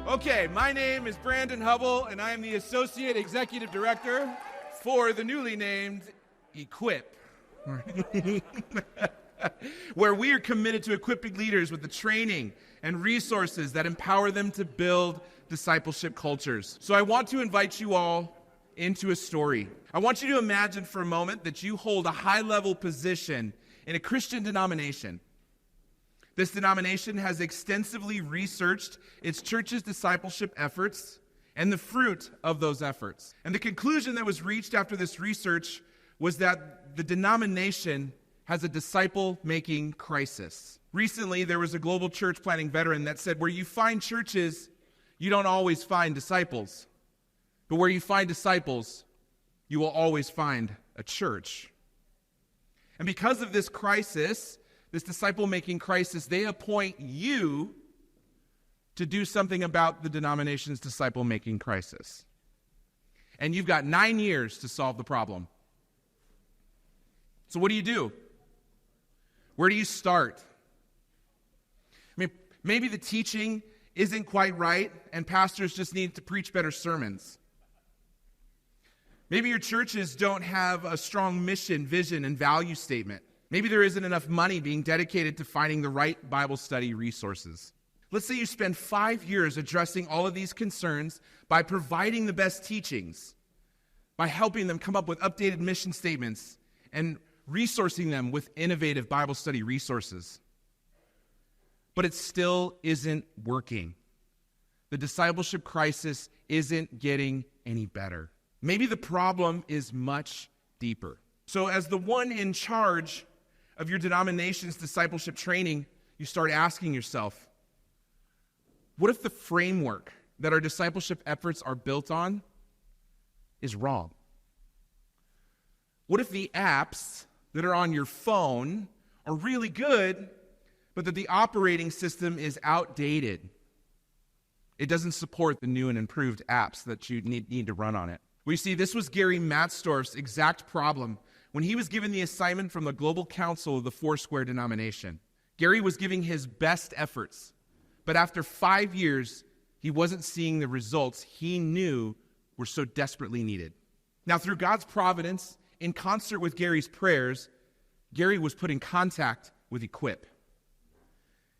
Okay, my name is Branden Hubble, and I am the Associate Executive Director for the newly named Equip, where we are committed to equipping leaders with the training and resources that empower them to build discipleship cultures. So I want to invite you all into a story. I want you to imagine for a moment that you hold a high-level position in a Christian denomination. This denomination has extensively researched its church's discipleship efforts and the fruit of those efforts. And the conclusion that was reached after this research was that the denomination has a disciple-making crisis. Recently, there was a global church planting veteran that said, where you find churches, you don't always find disciples. But where you find disciples, you will always find a church. And because of this crisis, this disciple-making crisis, they appoint you to do something about the denomination's disciple-making crisis. And you've got 9 years to solve the problem. So what do? Where do you start? I mean, maybe the teaching isn't quite right, and pastors just need to preach better sermons. Maybe your churches don't have a strong mission, vision, and value statement. Maybe there isn't enough money being dedicated to finding the right Bible study resources. Let's say you spend 5 years addressing all of these concerns by providing the best teachings, by helping them come up with updated mission statements, and resourcing them with innovative Bible study resources. But it still isn't working. The discipleship crisis isn't getting any better. Maybe the problem is much deeper. So as the one in charge of your denomination's discipleship training, you start asking yourself, what if the framework that our discipleship efforts are built on is wrong? What if the apps that are on your phone are really good, but that the operating system is outdated? It doesn't support the new and improved apps that you need to run on it. We see this was Gary Matzdorf's exact problem when he was given the assignment from the Global Council of the Foursquare denomination. Gary was giving his best efforts, but after 5 years, he wasn't seeing the results he knew were so desperately needed. Now, through God's providence, in concert with Gary's prayers, Gary was put in contact with Equip.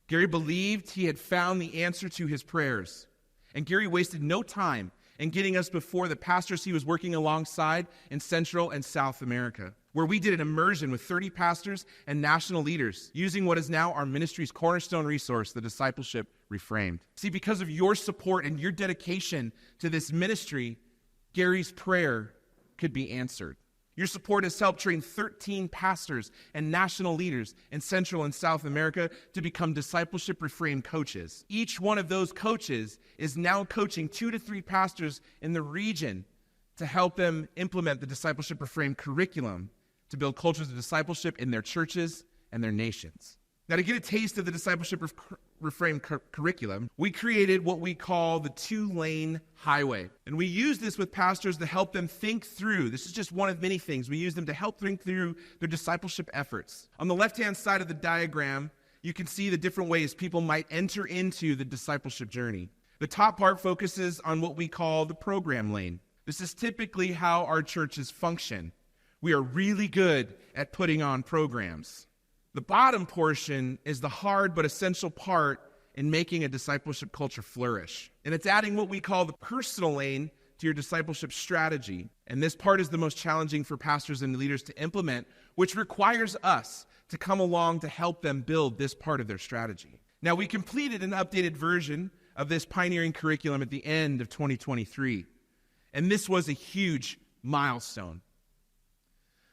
Gary believed he had found the answer to his prayers, and Gary wasted no time in getting us before the pastors he was working alongside in Central and South America, where we did an immersion with 30 pastors and national leaders using what is now our ministry's cornerstone resource, the Discipleship Reframed. See, because of your support and your dedication to this ministry, Gary's prayer could be answered. Your support has helped train 13 pastors and national leaders in Central and South America to become Discipleship Reframed coaches. Each one of those coaches is now coaching 2 to 3 pastors in the region to help them implement the Discipleship Reframed curriculum to build cultures of discipleship in their churches and their nations. Now, to get a taste of the Discipleship Reframed curriculum, we created what we call the 2-lane highway. And we use this with pastors to help them think through. This is just one of many things. We use them to help think through their discipleship efforts. On the left-hand side of the diagram, you can see the different ways people might enter into the discipleship journey. The top part focuses on what we call the program lane. This is typically how our churches function. We are really good at putting on programs. The bottom portion is the hard but essential part in making a discipleship culture flourish. And it's adding what we call the personal lane to your discipleship strategy. And this part is the most challenging for pastors and leaders to implement, which requires us to come along to help them build this part of their strategy. Now, we completed an updated version of this pioneering curriculum at the end of 2023. And this was a huge milestone.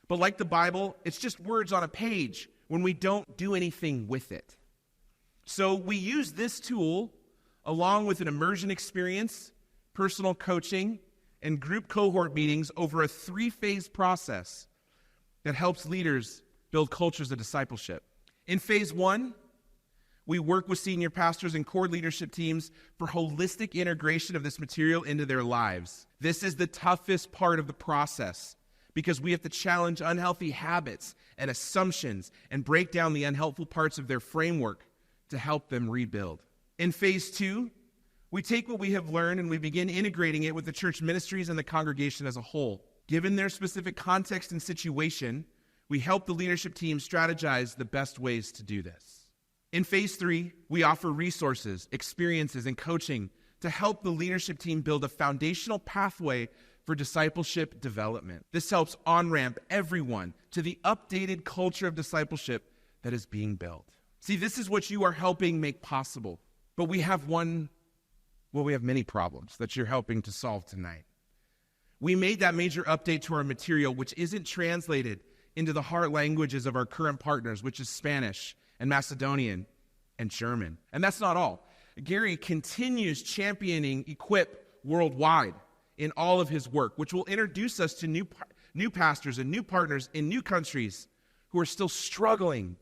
But like the Bible, it's just words on a page when we don't do anything with it. So we use this tool along with an immersion experience, personal coaching, and group cohort meetings over a 3-phase process that helps leaders build cultures of discipleship. In phase 1, we work with senior pastors and core leadership teams for holistic integration of this material into their lives. This is the toughest part of the process, because we have to challenge unhealthy habits and assumptions and break down the unhelpful parts of their framework to help them rebuild. In phase 2, We take what we have learned and we begin integrating it with the church ministries and the congregation as a whole. Given their specific context and situation, we help the leadership team strategize the best ways to do this. In phase 3, we offer resources, experiences, and coaching to help the leadership team build a foundational pathway for discipleship development. This helps on-ramp everyone to the updated culture of discipleship that is being built. See, this is what you are helping make possible. But we have many problems that you're helping to solve tonight. We made that major update to our material, which isn't translated into the heart languages of our current partners, which is Spanish and Macedonian and German. And that's not all. Gary continues championing Equip worldwide in all of his work, which will introduce us to new pastors and new partners in new countries who are still struggling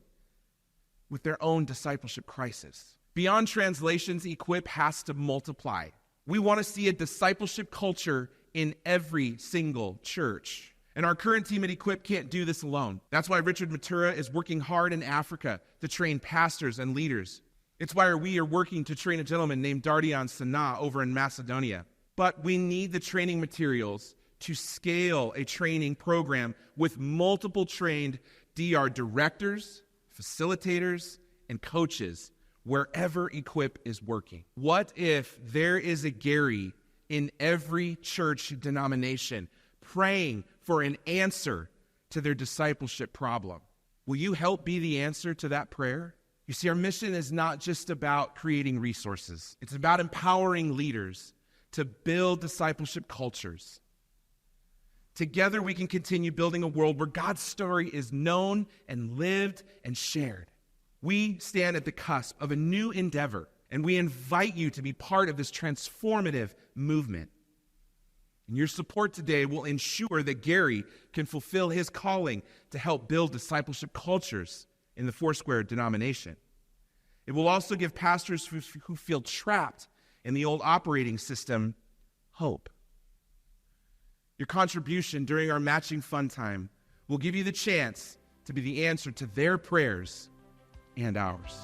with their own discipleship crisis. Beyond translations, Equip has to multiply. We want to see a discipleship culture in every single church. And our current team at Equip can't do this alone. That's why Richard Matura is working hard in Africa to train pastors and leaders. It's why we are working to train a gentleman named Dardian Sana over in Macedonia. But we need the training materials to scale a training program with multiple trained DR directors, facilitators, and coaches wherever Equip is working. What if there is a Gary in every church denomination praying for an answer to their discipleship problem? Will you help be the answer to that prayer? You see, our mission is not just about creating resources. It's about empowering leaders to build discipleship cultures. Together, we can continue building a world where God's story is known and lived and shared. We stand at the cusp of a new endeavor, and we invite you to be part of this transformative movement. And your support today will ensure that Gary can fulfill his calling to help build discipleship cultures in the Foursquare denomination. It will also give pastors who feel trapped in the old operating system hope. Your contribution during our matching fund time will give you the chance to be the answer to their prayers and ours.